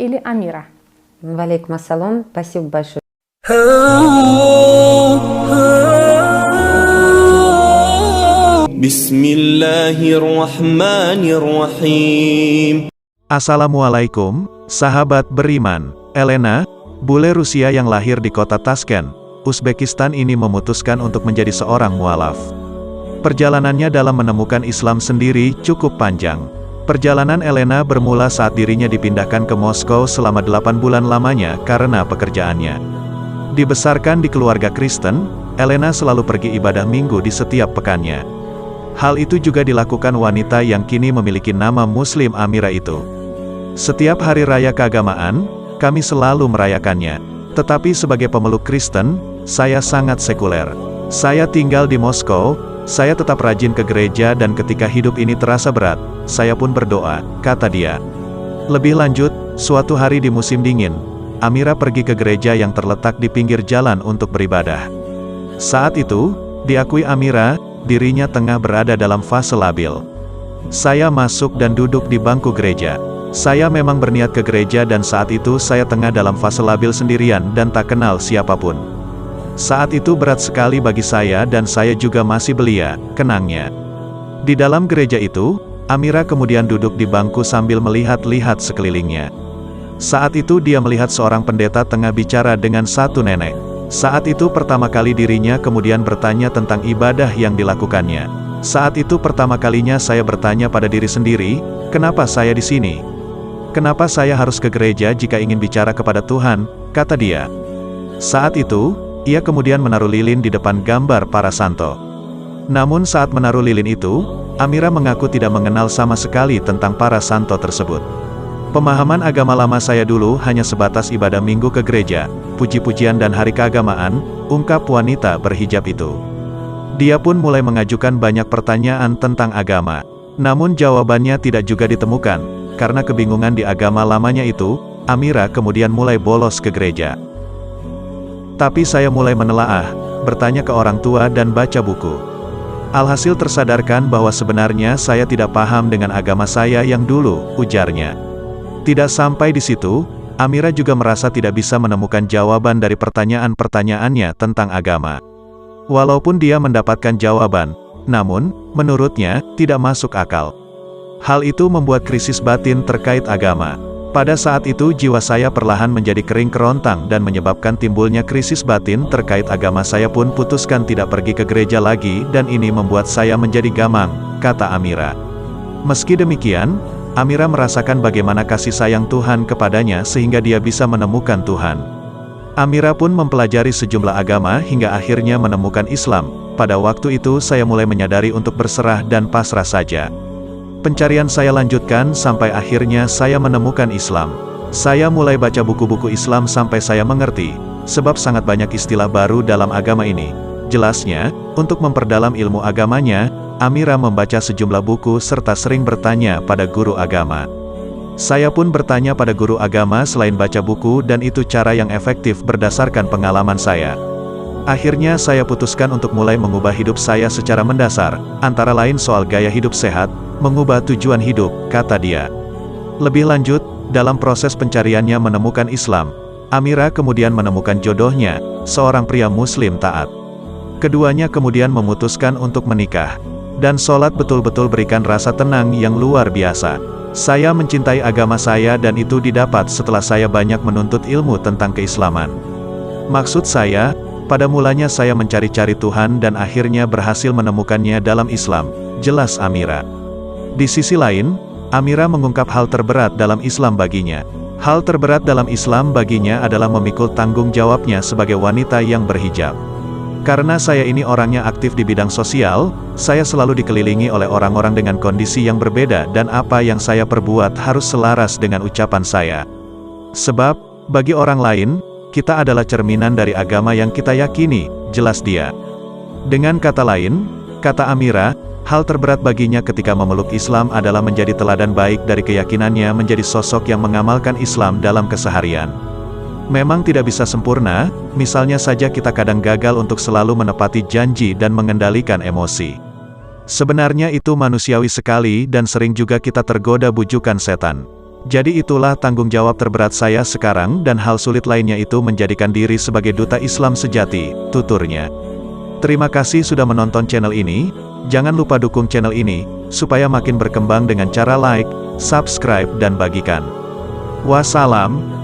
или Амира? Валейкум ассалам, спасибо большое. Bismillahirrahmanirrahim. Assalamualaikum, sahabat beriman. Elena, bule Rusia yang lahir di kota Tashkent, Uzbekistan ini memutuskan untuk menjadi seorang mualaf. Perjalanannya dalam menemukan Islam sendiri cukup panjang. Perjalanan Elena bermula saat dirinya dipindahkan ke Moskow selama 8 bulan lamanya karena pekerjaannya. Dibesarkan di keluarga Kristen, Elena selalu pergi ibadah minggu di setiap pekannya. Hal itu juga dilakukan wanita yang kini memiliki nama Muslim Amira itu. Setiap hari raya keagamaan, kami selalu merayakannya. Tetapi sebagai pemeluk Kristen, saya sangat sekuler. Saya tinggal di Moskow, saya tetap rajin ke gereja dan ketika hidup ini terasa berat, saya pun berdoa, kata dia. Lebih lanjut, suatu hari di musim dingin, Amira pergi ke gereja yang terletak di pinggir jalan untuk beribadah. Saat itu, diakui Amira, dirinya tengah berada dalam fase labil. Saya masuk dan duduk di bangku gereja. Saya memang berniat ke gereja dan saat itu saya tengah dalam fase labil sendirian dan tak kenal siapapun. Saat itu berat sekali bagi saya dan saya juga masih belia, kenangnya. Di dalam gereja itu, Amira kemudian duduk di bangku sambil melihat-lihat sekelilingnya. Saat itu dia melihat seorang pendeta tengah bicara dengan satu nenek. Saat itu pertama kali dirinya kemudian bertanya tentang ibadah yang dilakukannya. Saat itu pertama kalinya saya bertanya pada diri sendiri, kenapa saya di sini? Kenapa saya harus ke gereja jika ingin bicara kepada Tuhan, kata dia. Saat itu, ia kemudian menaruh lilin di depan gambar para santo. Namun saat menaruh lilin itu, Amira mengaku tidak mengenal sama sekali tentang para santo tersebut. Pemahaman agama lama saya dulu hanya sebatas ibadah minggu ke gereja, puji-pujian dan hari keagamaan, ungkap wanita berhijab itu. Dia pun mulai mengajukan banyak pertanyaan tentang agama. Namun jawabannya tidak juga ditemukan, karena kebingungan di agama lamanya itu, Amira kemudian mulai bolos ke gereja. Tapi saya mulai menelaah, bertanya ke orang tua dan baca buku. Alhasil tersadarkan bahwa sebenarnya saya tidak paham dengan agama saya yang dulu, ujarnya. Tidak sampai di situ, Amira juga merasa tidak bisa menemukan jawaban dari pertanyaan-pertanyaannya tentang agama. Walaupun dia mendapatkan jawaban, namun, menurutnya, tidak masuk akal. Hal itu membuat krisis batin terkait agama. Pada saat itu jiwa saya perlahan menjadi kering kerontang dan menyebabkan timbulnya krisis batin terkait agama. Saya pun putuskan tidak pergi ke gereja lagi dan ini membuat saya menjadi gamang, kata Amira. Meski demikian, Amira merasakan bagaimana kasih sayang Tuhan kepadanya sehingga dia bisa menemukan Tuhan. Amira pun mempelajari sejumlah agama hingga akhirnya menemukan Islam. Pada waktu itu saya mulai menyadari untuk berserah dan pasrah saja. Pencarian saya lanjutkan sampai akhirnya saya menemukan Islam. Saya mulai baca buku-buku Islam sampai saya mengerti, sebab sangat banyak istilah baru dalam agama ini. Jelasnya, untuk memperdalam ilmu agamanya, Amira membaca sejumlah buku serta sering bertanya pada guru agama. Saya pun bertanya pada guru agama selain baca buku dan itu cara yang efektif berdasarkan pengalaman saya. Akhirnya saya putuskan untuk mulai mengubah hidup saya secara mendasar, antara lain soal gaya hidup sehat, mengubah tujuan hidup, kata dia. Lebih lanjut, dalam proses pencariannya menemukan Islam, Amira kemudian menemukan jodohnya, seorang pria Muslim taat. Keduanya kemudian memutuskan untuk menikah. Dan sholat betul-betul berikan rasa tenang yang luar biasa. Saya mencintai agama saya dan itu didapat setelah saya banyak menuntut ilmu tentang keislaman. Maksud saya, pada mulanya saya mencari-cari Tuhan dan akhirnya berhasil menemukannya dalam Islam, jelas Amira. Di sisi lain, Amira mengungkap hal terberat dalam Islam baginya. Hal terberat dalam Islam baginya adalah memikul tanggung jawabnya sebagai wanita yang berhijab. Karena saya ini orangnya aktif di bidang sosial, saya selalu dikelilingi oleh orang-orang dengan kondisi yang berbeda dan apa yang saya perbuat harus selaras dengan ucapan saya. Sebab, bagi orang lain, kita adalah cerminan dari agama yang kita yakini, jelas dia. Dengan kata lain, kata Amira, hal terberat baginya ketika memeluk Islam adalah menjadi teladan baik dari keyakinannya menjadi sosok yang mengamalkan Islam dalam keseharian. Memang tidak bisa sempurna, misalnya saja kita kadang gagal untuk selalu menepati janji dan mengendalikan emosi. Sebenarnya itu manusiawi sekali dan sering juga kita tergoda bujukan setan. Jadi itulah tanggung jawab terberat saya sekarang dan hal sulit lainnya itu menjadikan diri sebagai duta Islam sejati, tuturnya. Terima kasih sudah menonton channel ini, jangan lupa dukung channel ini, supaya makin berkembang dengan cara like, subscribe dan bagikan. Wassalam.